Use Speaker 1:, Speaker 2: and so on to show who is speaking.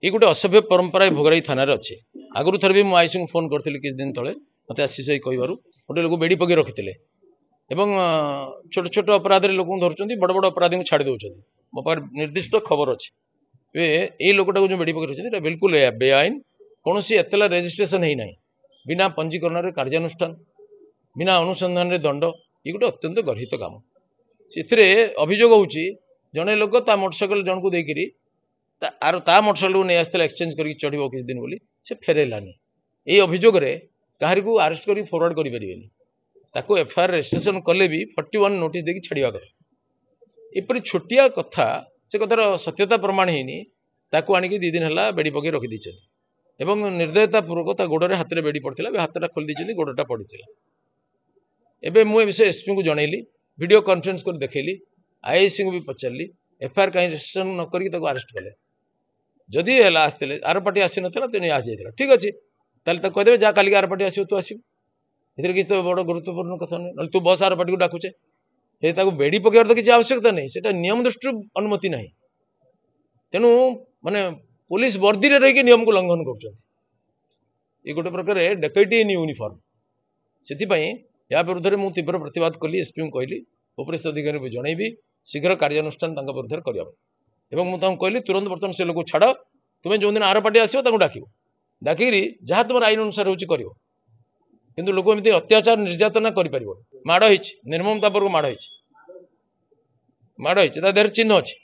Speaker 1: ये गोटे असभ्य परंपरा भोगराई थाना अच्छे आगुरी थर भी आई को फोन करी किसी दिन तले मत आशीष कह गोटे लोक बेड़ी पकड़ रखी छोट छोट अपराध लोक धरुंच बड़ बड़ अपराधी को छाड़ी दौरान मो पास निर्दिष्ट खबर अच्छे ये लोकटा जो बेड़ी पकड़ रखी बिल्कुल बेआईन कौन एतला रेजिस्ट्रेशन होना बिना पंजीकरण कार्यानुष्ठान बिना अनुसंधान दंड ये गोटे अत्यंत गर्हित काम से अभियोग हो जड़े लोक मोटरसाइकेल जन को देकर मोटरसाइकेल को नहीं आसला एक्सचेंज कर चढ़ो किसी दिन बोली से फेरेलानी ये अभियोग कहार को अरेस्ट कर फरवर्ड करें एफआईआर रजिस्ट्रेशन कले भी 41 नोटिस देकी छाड़ा कथा एपरी छोटिया कथा से कथार सत्यता प्रमाण होनी आणिक 2 दिन है बेड़ी पकड़ रखी एवं निर्दयता पूर्वक गोड़े हाथ में बेड़ी पड़ता हाथटा खोली गोड़टा पड़ा एवं मुझे विषय एसपी को जनइली वीडियो कॉन्फ्रेंस कर देखली आईआईसी को भी पचारि एफआईआर कहीं रजिस्ट्रेशन न करके अरेस्ट कले जदि आसते आर पार्टी आसी नाला तेनाली आसी जाता ठीक अच्छे कहीदेवे जहाँ कालिक आर पार्टी आसो तू आसो किसी तो बड़ गुरुत्वपूर्ण कथा नहीं तू बस आर पार्टी को डाकुचे बेड़ी पकड़ तो किसी आवश्यकता नहीं से नियम दृष्टि अनुमति ना तेणु माने पुलिस वर्दी रे रही नियम को लंघन कर गोटे प्रकार डकैती इन यूनिफॉर्म से या विरुद्ध में मुझे तीव्र प्रतिवाद कली एसपी को कहली उपरिस्थ अधिकारी को जनइबी शीघ्र कार्यानुष्ठान विरुद्ध करवा मुझे कहली तुरंत बर्तमान से लोग छाड़ तुम्हें जो दिन आर पार्टी आसो डाक डाक जहाँ तुम आईन अनुसार हो किंतु लोक एमती अत्याचार निर्यातना कर माड़ निर्ममतापूर्वक माड़ देहर चिन्ह अच्छे